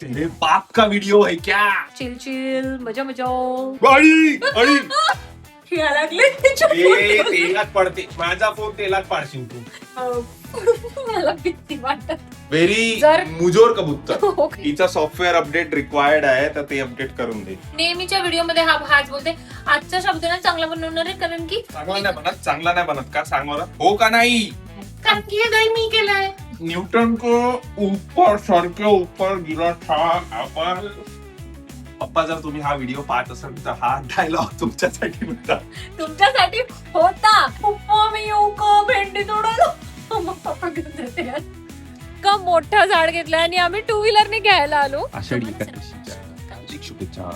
तेरे बाप का वीडियो है क्या? चिल चिल मजा मजा अळी खेळा लागले ए, तेलात पडते माझा फोन तेलात पाडशील तू. मला भीती वाटत व्हेरी जर- मुजोर कबूतर. ओके. तिचा सॉफ्टवेअर अपडेट रिक्वायर्ड आहे तर ते अपडेट करून दे. नेहमीच्या व्हिडिओ मध्ये हाच बोलते आजचा शब्द ना चांगला बनवणार आहे कारण की चांगला नाही बनत का सांग मला. हो का नाही? कारण की हे काही मी केलंय. न्यूटन को ऊपर सर के ऊपर गिरा था आपण. पप्पा जर तुम्ही हा व्हिडिओ पाहत असाल तर हा डायलॉग तुमच्यासाठी होता. तुमच्यासाठी होता. पप्पा मी येऊ का भेंडी तोडायला? मग पप्पा घेऊन जाते. का मोठं झाड घेतलं आणि आम्ही टू व्हीलरने घ्यायला आलो. आषाढी एकादशीच्या हार्दिक शुभेच्छा.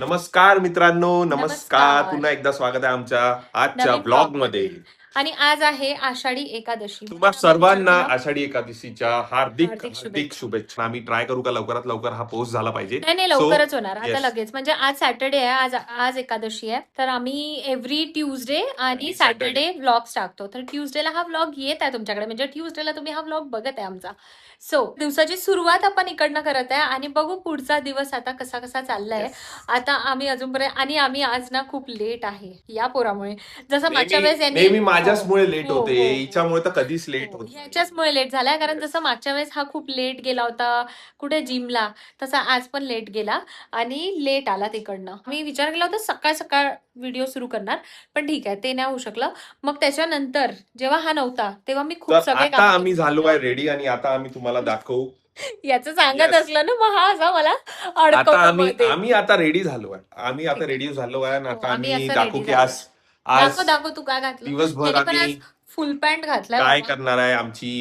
नमस्कार मित्रांनो, नमस्कार. नमस्कार. पुन्हा एकदा स्वागत आहे आमच्या आजच्या नवीन ब्लॉग मध्ये. आणि आज आहे आषाढी एकादशी. तुम्हा सर्वांना आषाढी एकादशीच्या हार्दिक हार्दिक हार्दिक शुभेच्छा. आम्ही ट्राय करू का लवकरात लवकर हा पोस्ट झाला पाहिजे. नाही So, लवकरच होणार आता yes. लगेच. म्हणजे आज सॅटर्डे आहे, आज एकादशी आहे. तर आम्ही एव्हरी ट्यूजडे आणि सॅटर्डे व्लॉग्स टाकतो. तर ट्यूजडेला हा व्लॉग येत आहे तुमच्याकडे, म्हणजे ट्यूजडेला तुम्ही हा व्लॉग बघत आहे आमचा. सो दिवसाची सुरुवात आपण इकडनं करत आहे आणि बघू पुढचा दिवस आता कसा कसा चाललाय. आता आम्ही अजूनपर्यंत आणि आम्ही आज ना खूप लेट आहे या पोरामुळे. जसं मागच्या वेळेस यांनी नेहमी माझ्याचमुळे लेट हो, होते, हो, हो. हिच्यामुळे तर कधीच लेट होत नाही. ह्याच्याचमुळे लेट झालाय. कारण जसं मागच्या वेळेस हा खूप लेट गेला होता कुठे जिमला, तसा आज पण लेट गेला आणि लेट आला तिकडनं. मी विचार केला होता सकाळ सकाळ व्हिडिओ सुरू करणार, पण ठीक आहे ते नाही होऊ शकलं. मग त्याच्यानंतर जेव्हा हा नव्हता तेव्हा मी खूप तर सगळे आता कामं आम्ही झालो आहे रेडी आणि आता आम्ही तुम्हाला दाखवू. याचं सांगत Yes. असलं ना मग हा असा मला आता अडकवतो आम्ही मध्ये. आम्ही आता रेडी झालो आहे. आम्ही आता रेडी झालो आहे आणि हो, आता आम्ही आम्ही असं दाखवू ready की झालो. आज दाखव तू काय घातलं. दिवसभर त्याने पण आम्ही आज फुल पॅन्ट घातलाय काय बाबा. करणार आहे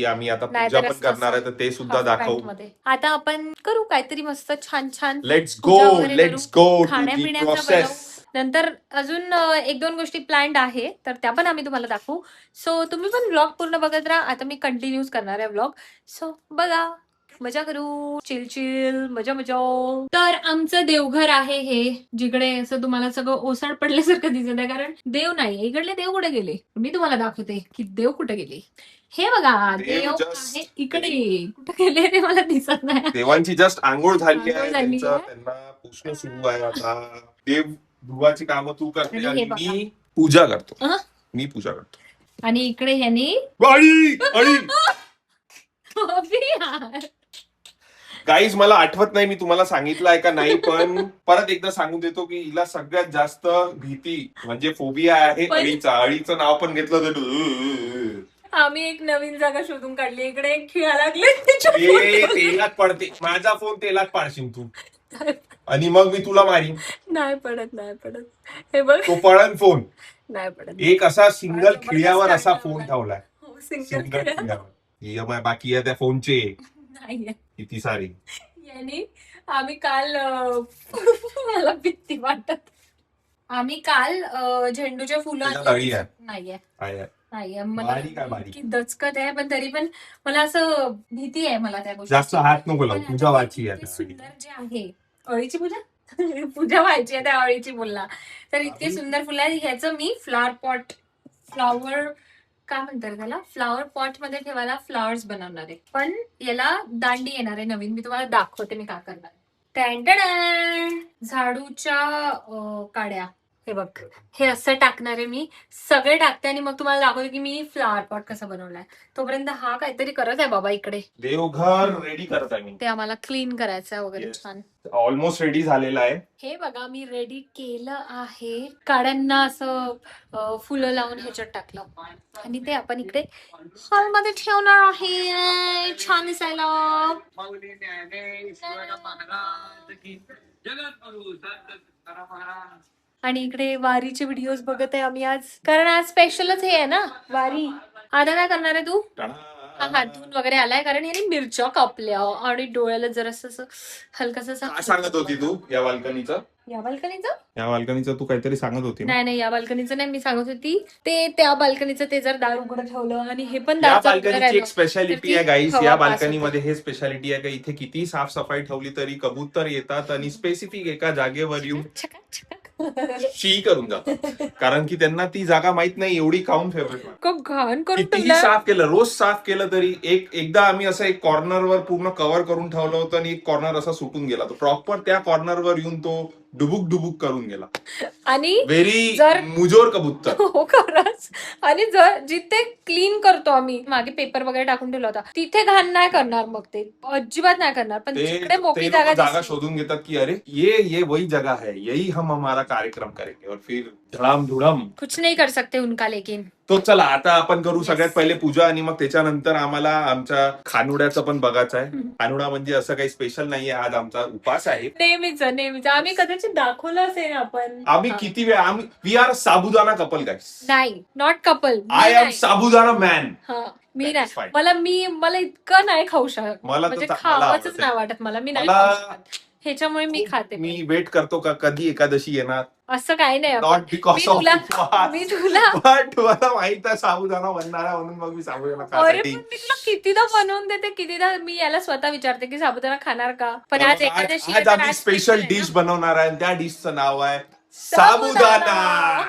आम्ही आता नाही पूजा तर पण असं- करणार आहे तर ते सुद्धा हाफ दाखवू. पॅन्टमध्ये. आता आपण करू काहीतरी मस्त छान छान लेट्स पूजा गो वगैरे लेट्स करू. गो टू दी खाण्यापिण्याचं प्रोसेस. नंतर अजून एक दोन गोष्टी प्लॅन्ड आहे तर त्या पण आम्ही तुम्हाला दाखवू. सो तुम्ही पण व्लॉग पूर्ण बघत राहा. आता मी कंटिन्यूज करणार आहे व्लॉग. सो बघा, मजा करू, चिल चिल मजा मजा. तर आमचं देवघर आहे हे, जिकडे असं तुम्हाला सगळं ओसाड पडल्यासारखं दिसत आहे. कारण देव नाही इकडले. देव कुठे गेले मी तुम्हाला दाखवते की देव कुठे गेले. हे बघा देव देव just- आहे इकडे. कुठे गेले ते मला दिसत नाही. देवांची जस्ट आंघोळ झाली आंघोळ आहे, झाली आहे. त्यांना पुसणं सुरू आहे आता. देव धुवाची कामं तू करते आणि आणि हे बघा. मी पूजा करतो. अहं. मी पूजा करतो. आणि इकडे ह्यानी अळी यार. गाईज मला आठवत नाही मी तुम्हाला सांगितलं आहे का नाही, पण परत एकदा सांगून देतो की हिला सगळ्यात जास्त भीती म्हणजे फोबिया आहे पण- अळीचा. अळीचं नाव पण घेतलं तर आम्ही एक नवीन जागा शोधून काढली. इकडे एक खिळा लागले ए, तेलात पडते माझा फोन तेलात पाडशील तू आणि मग मी तुला मारीन. नाही पडत. हे बघ तो पळण फोन. नाही पडत. एक असा सिंगल जबरदस्त खिळ्यावर असा काढला फोन मला. ठेवलाय. हो, सिंगल सिंगल खिळा. खिळ्यावर EMI बाकी आहे त्या फोनचे नाहीये. किती सारी. यांनी आम्ही काल मला भीती वाटत. आम्ही काल झेंडूच्या फुलं त्याच्यात अळी आहे. नाहीये आहे. नाहीये. मला बारीक आहे, बारीक. की दचकत आहे पण तरी पण मला असं भीती आहे मला त्या गोष्टी. जास्त हात नको लावू, पूजा व्हायची आहे त्या सुंदर जे आहे अळीची पूजा पूजा व्हायची आहे त्या अळीची बोलला. तर इतके सुंदर फुलं आहे. ह्याचं मी फ्लावर काय म्हणतात त्याला, फ्लावर पॉट मध्ये ठेवायला फ्लावर्स बनवणार आहे. पण याला दांडी येणार आहे नवीन. मी तुम्हाला दाखवते मी काय करणार आहे. टॅन झाडूच्या काड्या हे बघ, हे असं टाकणार आहे मी. सगळे टाकते आणि मग तुम्हाला दाखवते की मी फ्लावर पॉट कसा बनवलाय. तोपर्यंत हा काहीतरी करत आहे बाबा इकडे. देवघर रेडी करत आहे मी. ते आम्हाला क्लीन करायचं आहे वगैरे. Yes. छान. ऑलमोस्ट रेडी झालेला आहे. हे बघा मी रेडी केलं आहे. काड्यांना असं फुलं लावून ह्याच्यात टाकलं आणि ते आपण इकडे हॉलमध्ये ठेवणार आहे छान दिसायला. आणि इकडे वारीचे व्हिडिओज बघत आहे आम्ही आज, कारण आज स्पेशलच हे आहे ना वारी. आता काय करणार आहे तू? हा हात धुवून वगैरे आलाय कारण याने मिरच्या कापल्या आणि डोळ्याला जरासं हलकासा काय सांगत होती तू या बाल्कनीचं? या बाल्कनीचं या बाल्कनीचं तू काहीतरी सांगत होती ना? नाही या बाल्कनीचं नाही. मी सांगत होती ते त्या बाल्कनीचं ते जर दार उघडं ठेवलं आणि हे पण या दार उघडं बाल्कनीची राहिलं एक स्पेशालिटी आहे गाईस. हवा या पास बाल्कनीमध्ये हे स्पेशालिटी आहे का इथे किती साफसफाई ठेवली तरी कबूतर येतात आणि स्पेसिफिक एका जागेवर येऊन छकाक छकाक शी करून जातात कारण की त्यांना ती जागा माहित नाही एवढी खाऊन फेवरेट. खूप घाण करून कितीही ठेवलं. साफ केलं, रोज साफ केलं तरी एकदा आम्ही असं एक कॉर्नरवर पूर्ण कव्हर करून ठेवलं होतं आणि एक कॉर्नर असा सुटून गेला. तो प्रॉपर त्या कॉर्नरवर येऊन तो डुबुक करून गेला. आणि व्हेरी जर- मुजोर कबूतर. हो खरंच. आणि जर जिथे क्लीन करतो आम्ही, मागे पेपर वगैरे टाकून ठेवला होता, तिथे घाण नाही करणार, मग ते अजिबात नाही करणार. पण जिकडे मोकळी ते जागा जागा दिसली- शोधून घेतात की अरे ये वही जगह है, यही हम हमारा कार्यक्रम करेंगे और फिर धड़ाम धुडम. कुछ नहीं कर सकते उनका लेकिन. तो चला आता आपण करू Yes. सगळ्यात पहिले पूजा आणि मग त्याच्यानंतर आम्हाला आमच्या खानुड्याचं पण बघायचं आहे. खानुडा म्हणजे असं काही स्पेशल नाहीये, आज आमचा उपास आहे. नेहमीच आम्ही कदाचित दाखवलं असेल आपण. आम्ही किती वेळ आम्ही we are sabudana couple guys. नाही, not couple. I am sabudana man. मी That is नाही, fine. मला इतकं नाही खाऊ शकत. मला तर म्हणजे मला खावंच आवडते. नाही वाटत मला. मी नाही मला- खाऊ शकत. ह्याच्यामुळे मी खाते. मी वेट करतो का कधी एकादशी येणार. असं काही नाही. नॉट बिकॉज मी ऑफ तुला बट मला माहित आहे साबुदाणा बनणार आहे म्हणून मग मी साबुदाणा अरे खाण्यासाठी. पण मी तुला कितीदा बनवून देते, कितीदा मी याला स्वतः विचारते की साबुदाणा खाणार का. पण आज एकादशी आहे, आज तर आम्ही आज स्पेशल special आहे डिश ना. बनवणार आहे आणि त्या डिशचं नाव आहे साबुदाणा.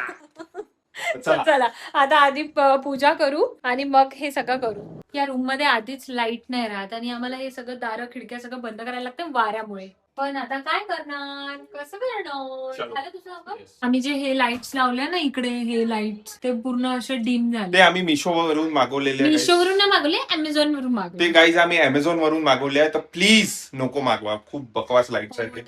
चला चला आता आधी पूजा करू आणि मग हे सगळं करू. या रूम मध्ये आधीच लाईट नाही राहत आणि आम्हाला हे सगळं दारं खिडक्या सगळं बंद करायला लागतं वाऱ्यामुळे. पण आता काय करणार, कसं करणार. चलो. झालं तुझं अगं? Yes. आम्ही जे हे लाईट्स लावल्या ना इकडे, हे लाईट्स ते पूर्ण असे डिम ते झाले. आम्ही मिशोवरून मागवलेले आहे. मिशोवरून नाही मागवले, अमेझॉन वरून ते मागवले. गाईज आम्ही अमेझॉन वरून मागवले आहे, तर प्लीज नको मागवा. खूप बकवास लाईट्स आहेत ते.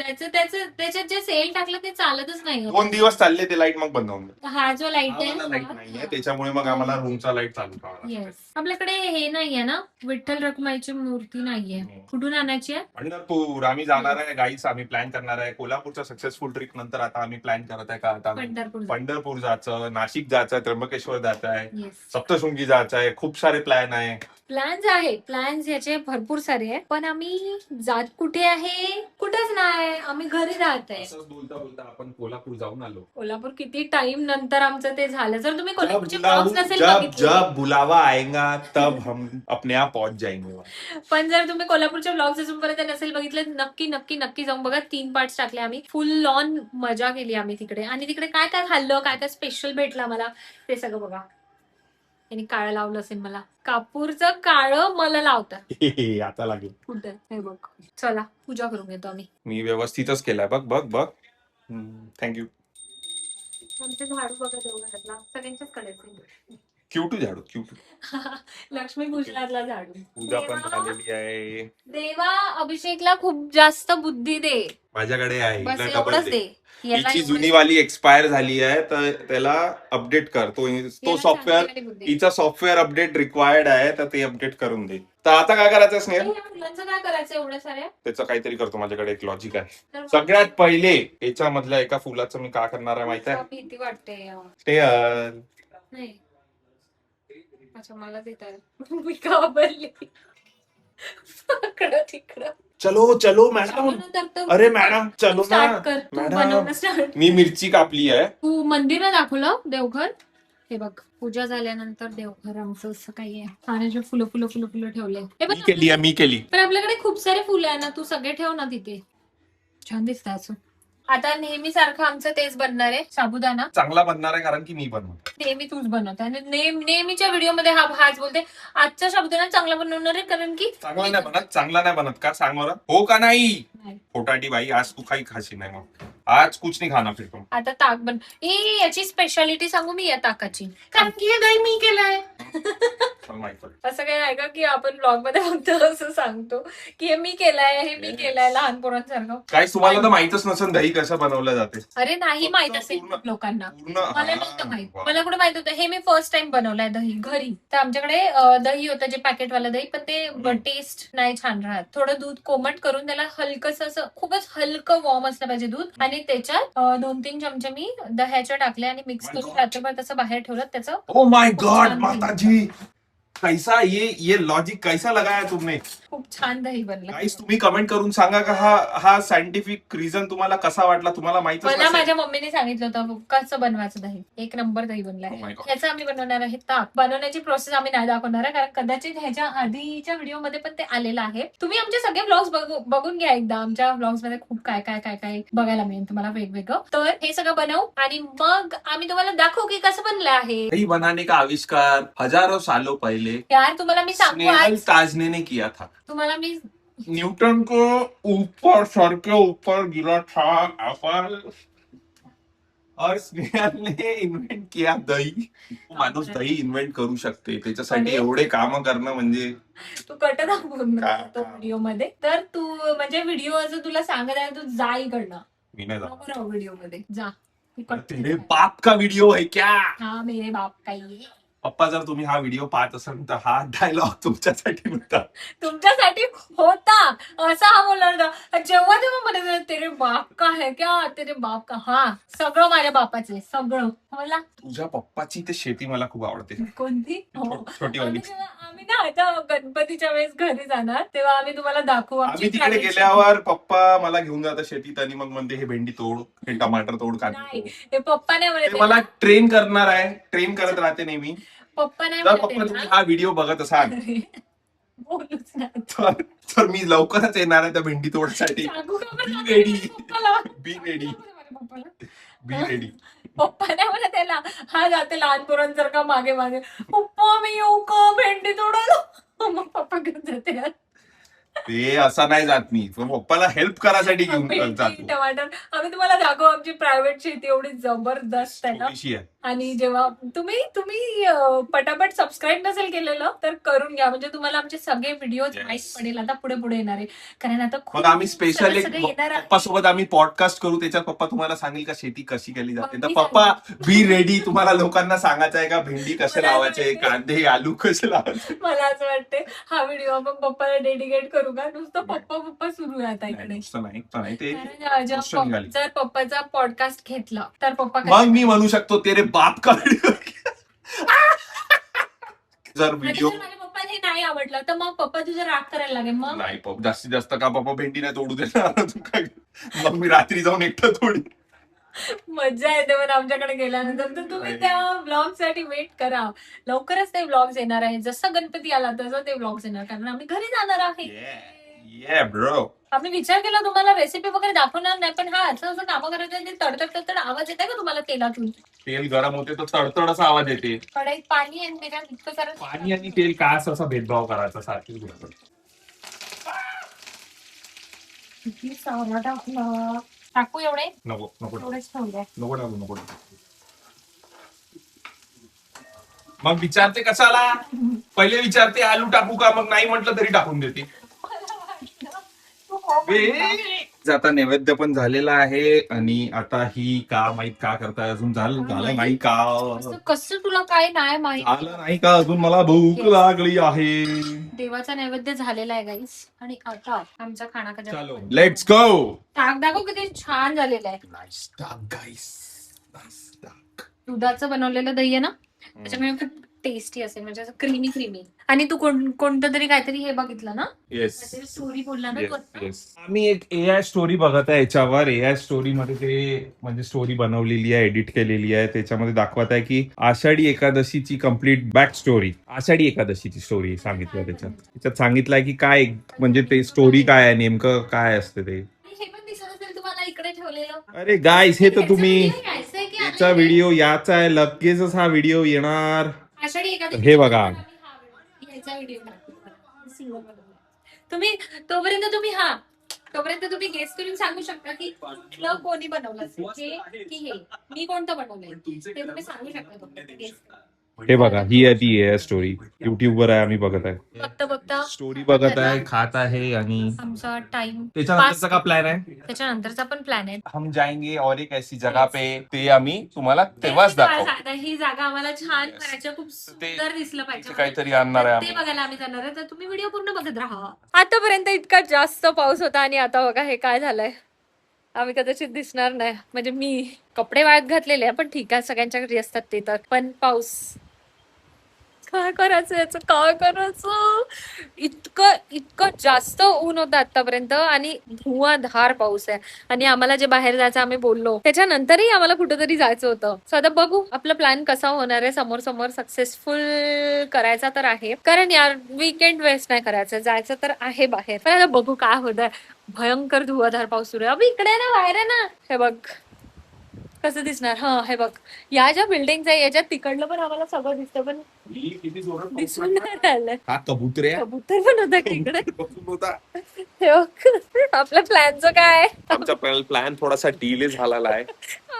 त्याच्यात जे सेल टाकलं ते चालतच नाही. 2 दिवस चालले ते लाईट मग बंद होऊन गेले. हा जो लाईट आहे लाईट ना, नाहीये त्याच्यामुळे मग आम्हाला रूमचा लाईट चालू करावा लागतो. येस. आपल्याकडे हे नाहीये ना, विठ्ठल रखुमाईची मूर्ती नाहीये. हो. कुठून आणायची आहे? पंढरपूर आम्ही जाणार आहे गाईस. आम्ही प्लॅन करणार आहे कोल्हापूरच्या सक्सेसफुल ट्रिप नंतर. आता आम्ही प्लॅन करत आहे का आता पंढरपूर. पंढरपूर जायचं, नाशिक जायचं, त्र्यंबकेश्वर जायचं आहे, येस. सप्तशृंगी जायचं आहे. खूप सारे प्लॅन आहे. प्लॅन्स याचे भरपूर सारे आहे. पण आम्ही जात कुठे आहे? कुठेच नाही, आम्ही घरी राहत आहे. असंच बोलता बोलता आपण कोल्हापूर जाऊन आलो. कोल्हापूर किती टाइम नंतर आमचं ते झालं. जर तुम्ही कोल्हापूरचे जब ब्लॉग्स नसेल जब बघितले, जब बुलावा आएगा तब हम अपने आप पहुंच जाएंगे. पण जर तुम्ही कोल्हापूरचे ब्लॉग्स अजूनपर्यंत नसेल बघितले, नक्की जाऊन बघा. 3 पार्ट्स टाकले आम्ही. फुल ऑन मजा केली आम्ही तिकडे. आणि तिकडे काय काय खाल्लं, काय काय स्पेशल भेटलं मला, ते सगळं बघा. त्यांनी काळं लावलं असेल मला. कापूरचं काळं मला लावतात. आता लागेल. कुठं हे बघ. चला पूजा करून घेतो आम्ही. मी व्यवस्थितच केलाय. बघ थँक्यू. आमचे झाडू बघा देवघरातला सगळ्यांच्याच कडेचे. क्यूटू झाडू क्यूटू. लक्ष्मी पूजनातला झाडू. पूजा पण झालेली आहे. देवा अभिषेकला खूप जास्त बुद्धी दे. माझ्याकडे आहे. बस हिला डबल एवढंच दे. दे. याला हिची एवढंच जुनी वाली एक्सपायर झाली आहे तर त्याला अपडेट कर. तो याला सॉफ्टवेअर चांगली बुद्धी. हिचा सॉफ्टवेअर अपडेट रिक्वायर्ड आहे तर ते अपडेट करून दे. तर आता काय करायचं स्नेहल? या फुलांचं काय करायचं एवढ्या साऱ्या? त्याचं काहीतरी करतो. माझ्याकडे एक लॉजिक आहे. तर सगळ्यात पहिले याच्यामधल्या एका फुलाचं मी काय करणार आहे माहित आहे? भीती वाटते. स्नेहल नाही. अच्छा मला देत आहे. मी घाबरली. तिकडं चलो मॅडम. अरे मॅडम चलो ना स्टार्ट कर. तू मॅडम. बनवणं स्टार्ट. मी मिरची कापली आहे. तू मंदिर दाखवलं देवघर. हे बघ पूजा झाल्यानंतर देवघर आमचं असं काही आहे. पाण्याचे फुलं ठेवले. हे बघ मी केली. पण आपल्याकडे खूप सारे फुलं आहे ना, तू सगळे ठेव ना तिथे. छान दिसतं असं. आता नेहमी सारखं आमचं तेच बनणार आहे, साबुदाणा. चांगला बनणार आहे कारण की मी बनवतो. नेहमी तूच बनवते आणि नेहमीच्या व्हिडिओमध्ये हाच बोलते आजचा साबुदाणा चांगला बनवणार आहे कारण की चांगला नाही बनत का सांग मला. हो का नाही नाही. फोटाटी बाई आज तू काही खाशी नाही. मग आज कुछ नाही खाना फिर तुम. आता ताक बन. याची स्पेशालिटी सांगू मी या ताकाची, कारण की हे दही मी केलंय. असं काही नाही का की आपण ब्लॉग मध्ये फक्त असं सांगतो की हे मी केलंय लहान पोरांसारखं. काय तुम्हाला तर माहितच नसेल दही कसं बनवलं जाते. अरे नाही माहित असेल खूप लोकांना. मला नव्हतं माहित. मला कुठे माहित होतं. हे मी फर्स्ट टाइम बनवलंय दही घरी. तर आमच्याकडे दही होतं जे पॅकेटवालं दही, पण ते टेस्ट नाही छान राहत. थोडं दूध कोमट करून त्याला हलकस असं खूपच हलकं वॉर्म असलं पाहिजे दूध, आणि त्याच्यात 2-3 चमचे मी दह्याच्या टाकले आणि मिक्स करून रात्रभर तसं बाहेर ठेवलं. त्याचं ओ माय गॉड माताजी कैसा ये लॉजिक कैसा लगाया तुमने? खूप छान दही बनलं. गाईस तुम्ही कमेंट करून सांगा का हा सायंटिफिक रिझन तुम्हाला कसा वाटला? तुम्हाला माहितच मला नसेल. माझ्या मम्मीने सांगितलं होतं कसं बनवायचं दही. एक नंबर दही Oh my बनलाय. God. ह्याचं आम्ही बनवणार आहे ताक. बनवण्याची प्रोसेस आम्ही नाही दाखवणार आहे, कारण कदाचित ह्याच्या आधीच्या व्हिडिओमध्ये पण ते आलेलं आहे. तुम्ही आमचे सगळे व्लॉग्स बघून घ्या एकदा. आमच्या व्लॉग्स मध्ये खूप काय काय काय काय बघायला मिळेल तुम्हाला वेगवेगळं. तर हे सगळं बनवू आणि मग आम्ही तुम्हाला दाखवू की कसं बनलं आहे. दही बनाने का आविष्कार हजारों सालों पहले यार तुम्हाला मी सांगू स्नेहल आज, ताजने ने किया था. तुम्हाला मी न्यूटन को ऊपर सर के ऊपर गिरा था एप्पल और स्नेहल ने इन्व्हेंट किया दही. माणूस दही इन्व्हेंट करू शकते त्याच्यासाठी म्हणजे- एवढे काम करणं म्हणजे तू कट दाखवून का- तो व्हिडिओ मध्ये. तर तू म्हणजे व्हिडिओ असं तुला सांगत आहे, तू जा इकडनं. मी नाही जाणार. नको राहू व्हिडिओ मध्ये, जा. तू कट तेरे बाप का व्हिडिओ है क्या? हा मेरे बाप काही पप्पा जर तुम्ही हा व्हिडिओ पाहत असाल तर हा डायलॉग तुमच्यासाठी होता. तुमच्यासाठी होता असा हा बोलणार होता. जेव्हा तेव्हा म्हणायचं तेरे बाप का है क्या, तेरे बाप का. हा सगळं माझ्या बापाचे सगळं मला. तुझ्या पप्पाची ते शेती मला खूप आवडते. कोणती हो. छोटी वाली. आम्ही जेव्हा- आम्ही ना आता गणपतीच्या वेळेस घरी जाणार तेव्हा आम्ही तुम्हाला दाखवू आम्ही तिकडे गेल्यावर पप्पा मला घेऊन जातात शेतीत आणि मग म्हणते हे भेंडी तोड, हे टमाटर तोड, नाही, कांदे ते पप्पा नाही तोड. ते म्हणत मला ट्रेन करणार आहे, ट्रेन करत राहते नेहमी. पप्पा नाही जर म्हणत पप्पा आहे तुम्ही ना. हा व्हिडिओ बघत असाल बोलूच नाही. तर मी लवकरच येणार आहे त्या भेंडी तोडसाठी. सांगू का पण Be माझ्या ready. पप्पाला? Be ready. माझ्या पप्पाला. Be ready. पप्पा नाही म्हणत त्याला. हा जाते लहान पोरांसारखा मागे मागे, पप्पा मी येऊ का भेंडी तोडायला. मग पप्पा घेऊन जाते. ते असा नाही जात मी, पण पप्पाला हेल्प करायसाठी घेऊन भेंडी, जातो. टमाटर आम्ही तुम्हाला दाखवू. आमची प्रायव्हेट शेती एवढी जबरदस्त आहे ना. थोडीशी आहे. आणि जेव्हा तुम्ही पटापट सबस्क्राईब नसेल केलेलं तर करून घ्या, म्हणजे तुम्हाला आमचे सगळे व्हिडिओ Yes. माहीत पडेल आता पुढे पुढे येणारे. कारण आता मग खूप आम्ही स्पेशल सगळं एक सगळं येणार आहे. पप्पा सोबत आम्ही पॉडकास्ट करू, त्याच्यात पप्पा तुम्हाला सांगेल का शेती कशी केली जाते. मग तर मी पप्पा बी रेडी. तुम्हाला लोकांना सांगायचं आहे का भेंडी कसे मला लावायचे, माहिती. कांदे आलू कसे लावायचे. मला असं वाटते हा व्हिडिओ आपण पप्पाला डेडिकेट करू का. नुसतं पप्पा सुरू आहे आता नाही, इकडे. नुसतं नाही, तर नाही ते कारण गोष्ट निघाली. जर पप्पाचा पॉडकास्ट घेतला तर पप्पा मग मी म्हणू शकतो तेरे बाप का व्हिडिओ. जर आणि व्हिडिओ जर माझ्या पप्पाला हे नाही आवडलं तर मग पप्पा तुझं राग करायला लागेल. मग नाही जास्तीत जास्त का पप्पा भेंडी नाही तोडू देणार तू काय. मग मी रात्री जाऊन एकटं थोडी. मज्जा येते पण आमच्याकडे गेल्यानंतर. तर तुम्ही त्या ब्लॉग साठी वेट करा. लवकरच ते ब्लॉग्स येणार आहे. जसं गणपती आला तसं ते ब्लॉग्स येणार, कारण आम्ही घरी जाणार आहे. Yeah, bro. आम्ही विचार केला तुम्हाला रेसिपी वगैरे दाखवणार नाही, पण हा असं असं कामं करायचं ते तडतड आवाज येत आहे का तुम्हाला तेलातून. तेल गरम होते तर तडतड असा आवाज येते. कढईत पाणी आहे आणि त्याच्यात इतकं सारं पाणी आणि तेल काय असं असा भेदभाव करायचा सारखी गोष्ट. किती सारा टाकलं. टाकू एवढे नको नको एवढेच ठेवूया. नको टाकू नको टाकू. मग विचारते कशाला. पहिले विचारते आलू टाकू का, मग नाही म्हटलं तरी टाकून देते. आता नैवेद्य पण झालेला आहे आणि आता ही का माहित का करताय अजून. झालं नाही का. कसं तुला काय नाही माहित. झालं नाही का अजून. मला भूक लागली आहे. देवाचा नैवेद्य झालेला आहे गाईस. आणि आता आमचा खाना चलो लेट्स गो. ताक दाखव किती छान झालेलं आहे. नाईस टाक गाईस. नाईस टाक. दुधाचं बनवलेलं दही आहे ना, त्याच्यामुळे खूप टेस्टी असेल, म्हणजे असं क्रीमी. आणि तू कोणतं तरी काहीतरी हे बघितलं ना, येस स्टोरी बोलला ना तू आता? आम्ही एक AI स्टोरी बघत आहे याच्यावर. AI स्टोरी मध्ये ते म्हणजे स्टोरी बनवलेली आहे, एडिट केलेली आहे. त्याच्यामध्ये दाखवत आहे की आषाढी एकादशीची कम्प्लीट बॅक स्टोरी. आषाढी एकादशीची स्टोरी सांगितलं त्याच्यात सांगितलंय की काय म्हणजे ते स्टोरी काय आहे, नेमकं काय असते ते. हे पण दिसत असेल तुम्हाला इकडे ठेवलेलं. अरे गाईस हे तर तुम्ही ह्याचा video यायचा आहे की याचा व्हिडिओ याचा आहे, लगेचच हा व्हिडिओ येणार. आषाढी एकादशी हे बघा. ह्याचा व्हिडिओ तुम्ही तोपर्यंत तुम्ही गेस करून सांगू शकता की कुठलं कोणी बनवलं असेल, हे की हे. मी कोणतं बनवलंय ते तुम्ही सांगू शकता. तोपर्यंत guess करा. हे बघा ही आहे ती AI स्टोरी. युट्यूब वर आहे, आम्ही बघत आहे बघता स्टोरी बघत आहे, खात आहे. आणि आमचा टाइम त्याच्यानंतरचा का प्लॅन आहे. त्याच्यानंतरचा पण प्लॅन आहे. हम जाएंगे और एक ऐसी जगह पे, ते आम्ही तुम्हाला तेव्हाच दाखवू. ही जागा आम्हाला छान Yes. करायचं, खूप ते- सुंदर दिसलं पाहिजे. तिथे काहीतरी आणणार आहे ते आम्ही. बघायला आम्ही जाणार आहे, तर तुम्ही व्हिडिओ पूर्ण बघत राहा. आतापर्यंत इतका जास्त पाऊस होता आणि आता बघा हे काय झालंय. आम्ही कदाचित दिसणार नाही, म्हणजे मी कपडे वाळत घातलेले आहे, पण ठीक आहे सगळ्यांच्या घरी असतात ते तर. पण पाऊस काय करायचं याचं, काय करायचं. इतकं इतकं जास्त ऊन होतं आतापर्यंत आणि धुवांधार पाऊस आहे. आणि आम्हाला जे बाहेर जायचं आम्ही बोललो त्याच्यानंतरही आम्हाला कुठेतरी जायचं होतं. सो आता बघू आपला प्लॅन कसा होणार आहे. समोर समोर सक्सेसफुल करायचा तर आहे, कारण यार वीकेंड वेस्ट नाही करायचं, जायचं तर आहे बाहेर. पण आता बघू काय होतं. भयंकर धुवाधार पाऊस सुरू आहे. अबे इकडे आहे ना, बाहेर आहे ना, हे बघ कसं दिसणार. हा हे बघ, या ज्या बिल्डिंग आहे याच्यात तिकडलं पण आम्हाला सगळं दिसतं, पण किती जोरात पाऊस दिसून पडला. नाही राहिलंय. हा कबूतर आहे. कबूतर पण होता तिकडे. बसून होता. हे बघ, आपल्या प्लॅनचं काय. आमचा प्लॅन थोडासा डिले झालेला आहे.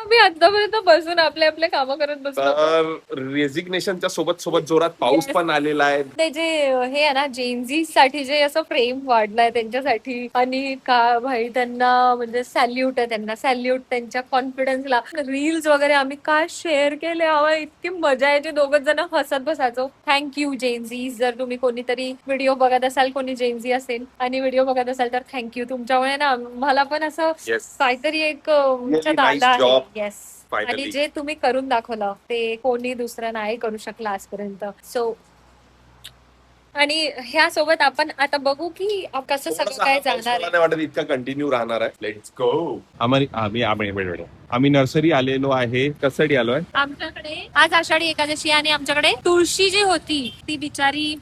आम्ही आतापर्यंत बसून आपले आपले कामं करत बसलो. तर रेझिग्नेशनच्या सोबत सोबत जोरात पाऊस Yes. पण आलेला आहे. ते जे हे आहे ना जेनझी साठी जे असं फ्रेम वाढलाय त्यांच्यासाठी, आणि का भाई त्यांना म्हणजे सॅल्यूट आहे, त्यांना सॅल्यूट त्यांच्या कॉन्फिडन्सला. रील्स वगैरे आम्ही काय शेअर केले, आम्हाला इतकी मजा यायची, दोघच जण हसत बसायचो. Thank you Gen Z. जर तुम्ही कोणीतरी व्हिडिओ बघत असाल, कोणी जेनझी असेल आणि व्हिडिओ बघत असाल तर थँक्यू. तुमच्यामुळे ना मला पण असं Yes. काहीतरी एक Really nice दादा job. आहे. येस. Finally. आणि जे तुम्ही करून दाखवलं ते कोणी दुसरं नाही करू शकला आजपर्यंत. सो आणि ह्या सोबत आपण आता बघू की कसं सगळं थोडासा काय हा पाऊस जाणार मला आहे. नाही वाटत इतका कंटिन्यू राहणार आहे. Let's go. आम्ही नर्सरी आलेलो आहे. कशासाठी आलोय? आमच्याकडे आज आषाढी एकादशी आणि आमच्याकडे तुळशी जी होती ती बिचारी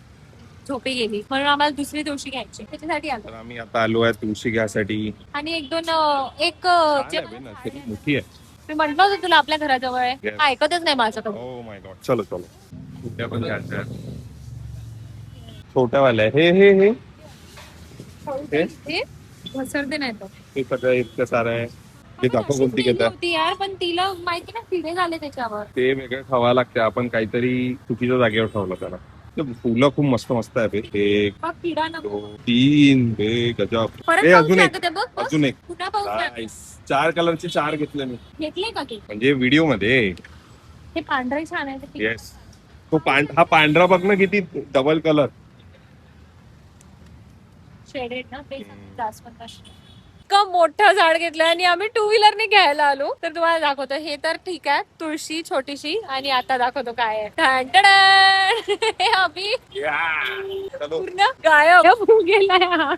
झोपी गेली, म्हणून आम्हाला दुसरी तुळशी घ्यायची, त्याच्यासाठी आलो. तर आम्ही आता आलो आहे तुळशी घ्यासाठी. आणि एक दोन एक छान जे आहे बे, नर्सरी मोठी आहे. मी म्हटलं होतं तुला आपल्या घराजवळ आहे. Yes. ऐकतच नाही माझं तो. Oh my God. चलो चलो. छोट्या पण घ्यायच्या आहेत. छोट्यावाल्या हे हे हे हे घसरते नाही तो. हे सगळं इतकं सारं आहे. हे दाखव कोणती घेता. होती यार, पण तिला माहिती ना किडे झाले त्याच्यावर. ते वेगळं खावा लागते. आपण काहीतरी चुकीच्या जागेवर ठेवलं त्याला. ते फुलं खूप मस्त मस्त आहे बे. एक बघ, किडा नको. 2 3 बे गजब. परत हे पाऊस अजून एक लागत आहे, बघ, बघ. अजून एक. पुन्हा पाऊस लागत. Nice. 4 कलरचे 4 घेतले मी, घेतले का तू? म्हणजे व्हिडिओ मध्ये. हे पांढरे छान आहे ते. येस. तो हा पांढरा बघ ना किती डबल कलर. शेडेड ना ते जास्वंद. इतकं मोठं झाड घेतलं आणि आम्ही 2 व्हीलरने घ्यायला आलो. तर तुम्हाला दाखवतो. हे तर ठीक आहे, तुळशी छोटीशी. आणि आता दाखवतो काय आहे. टन-टन-टन. हे अभि पूर्ण गायब होऊन गेलाय हा.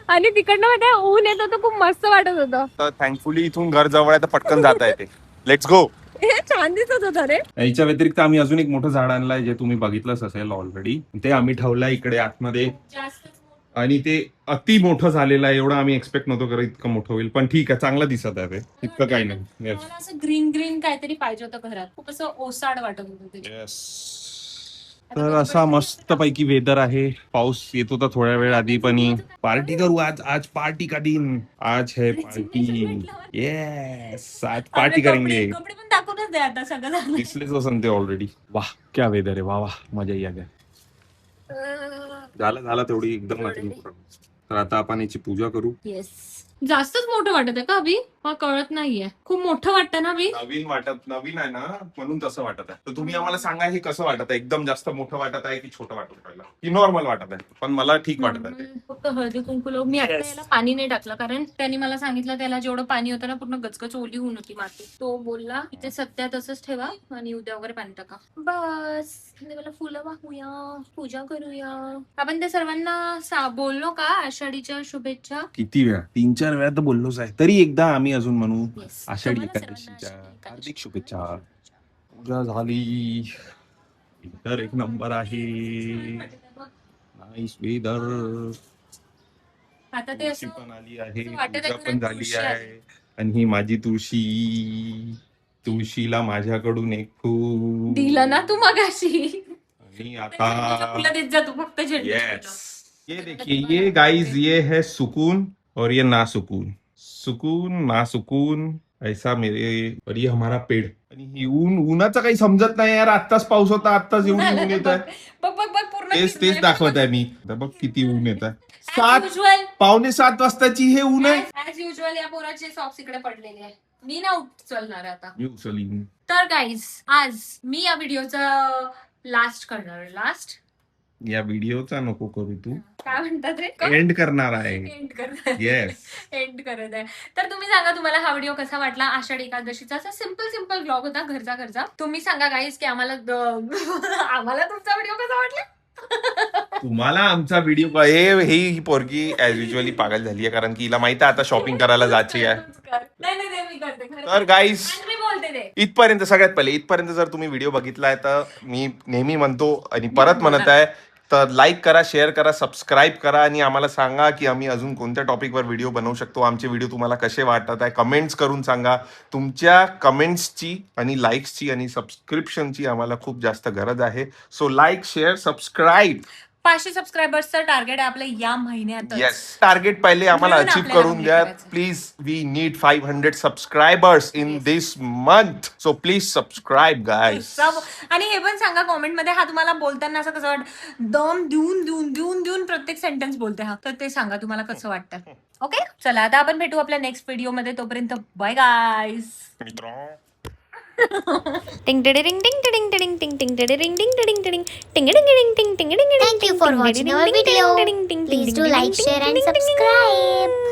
आणि तिकडनं मध्ये ऊन येत होतं, खूप मस्त वाटत होतं. तर थँकफुली इथून घर जवळ आहे तर पटकन जाता येते. Let's go. हे छान दिसत होतं रे. याच्या व्यतिरिक्त आम्ही अजून एक मोठं झाड आणलंय, जे तुम्ही बघितलंच असेल ऑलरेडी. ते आम्ही ठेवलंय इकडे आतमध्ये. जास्त आणि ते अति मोठं झालेलं आहे. एवढं आम्ही एक्सपेक्ट नव्हतो करत इतकं मोठं होईल, पण ठीक आहे, चांगलं दिसत आहे ते. इतकं काही नाही. Yes. मला असं ग्रीन ग्रीन काहीतरी पाहिजे होतं घरात. खूप असं ओसाड वाटत होतं ते. Yes. तर असा मस्त पैकी वेदर आहे. पाऊस येत होता थोड्या वेळ आधी, पण पार्टी करू आज. आज पार्टी का दिन. आज है पार्टी. येस, आज पार्टी करेंगे. कपडे पण दाखवूनच दे आता सगळं. दिसलेच असं ते ऑलरेडी. वाह क्या वेदर आहे. वाह वाह, मजा या गया. झालं तेवढी एकदम नाटक. तर आता आपण याची पूजा करू. येस. जास्तच मोठं वाटत आहे का अभि? मला कळत नाहीये. खूप मोठं वाटतं ना अभि? नवीन आहे ना, म्हणून तसं वाटत आहे. तर तुम्ही आम्हाला सांगा हे कसं वाटत आहे. एकदम जास्त मोठं वाटत आहे की छोटं वाटत आहे की नॉर्मल वाटत आहे. पण मला ठीक वाटत आहे. फक्त हळदी कुंकू लावून. मी आता याला पाणी नाही टाकलं, कारण त्यांनी मला सांगितलं त्याला जेवढं पाणी होतं ना पूर्ण गचगच ओली होऊन होती माती. तो बोलला की ते सध्या तसंच ठेवा आणि उद्या वगैरे पाणी टाका. बस मला फुलं वाहूया, पूजा करूया. आपण ते सर्वांना बोललो का आषाढीच्या शुभेच्छा? किती वेळा, 3-4 वेळा तर बोललोच आहे. तरी एकदा आम्ही अजून म्हणू. Yes. आषाढी तुम्हाला एकादशीच्या सर्वांना हार्दिक शुभेच्छा. पूजा झाली. वेदर एक नंबर आहे. Nice weather. आता ते तुळशी असं पण आली आहे. असं वाटत आहे पूजा की पण नाही झाली तुळशी आहे. आणि ही माझी तुळशी. तुळशीला माझ्याकडून एक फूल दिलं ना तू मगाशी. आणि आता फुलं देत जा तू फक्त झेंडूची यस. फुलं. ये देखिए, ये गाइस, ये है सुकून और ये ना सुकून. सुकून ना सुकून ऐसा मेरे. और ये हमारा पेड़. आणि ही उन्हाचं काही समजत नाही यार. आत्ताच पाऊस होता, आत्ताच एवढी ऊन येत आहे. बघ बघ बघ पूर्ण तेच दाखवत आहे मी. आता बघ किती ऊन येत आहे. As usual. 6:45 वाजताची हे ऊन आहे. ऍज युजल या पोराचे सॉक्स इकडे पडलेले आहे. मी ना उचलणार आता. मी उचलीन. तर गाईज आज मी या व्हिडिओचा लास्ट करणार. लास्ट या व्हिडिओचा नको करू तू, काय म्हणतात रे? एंड करणार आहे. एंड करत आहे. येस. एंड करत आहे. तर तुम्ही सांगा तुम्हाला हा व्हिडिओ कसा वाटला. आषाढी एकादशीचा असा सिम्पल ब्लॉग होता घरचा. तुम्ही सांगा गाईज की आम्हाला आम्हाला तुमचा व्हिडिओ कसा वाटला. तुम्हाला आमचा व्हिडिओ ही पोरगी ऍज युजली पागल झाली आहे, कारण की हिला माहिती आहे आता शॉपिंग करायला जायची आहे. नाही मी करते खरं. तर गाईज आणि मी बोलते ते. इथपर्यंत, सगळ्यात पहिले इथपर्यंत जर तुम्ही व्हिडिओ बघितलाय तर मी नेहमी म्हणतो आणि परत म्हणत आहे, तर लाईक करा, शेअर करा, सबस्क्राईब करा आणि आम्हाला सांगा की आम्ही अजून कोणत्या टॉपिकवर व्हिडिओ बनवू शकतो. आमचे व्हिडिओ तुम्हाला कसे वाटत आहे कमेंट्स करून सांगा. तुमच्या कमेंट्सची आणि लाईक्सची आणि सबस्क्रिप्शनची आम्हाला खूप जास्त गरज आहे. So like, share, subscribe. 500 सबस्क्रायबर्सचं टार्गेट आहे आपलं या महिन्यात. येस, टार्गेट पहिले आम्हाला म्हणून अचीव आपल्याला करून द्या complete करायचं. Please. We need 500 subscribers in this month, so please subscribe guys. आणि हे पण सांगा कॉमेंट मध्ये, हा तुम्हाला बोलताना असं कसं वाटतं, दम देऊन प्रत्येक सेंटेन्स बोलते हा, तर ते सांगा तुम्हाला कसं वाटतं. ओके, चला आता आपण भेटू आपल्या नेक्स्ट व्हिडिओ मध्ये. तोपर्यंत bye guys. Thank you for watching our video. Please do like, share and subscribe.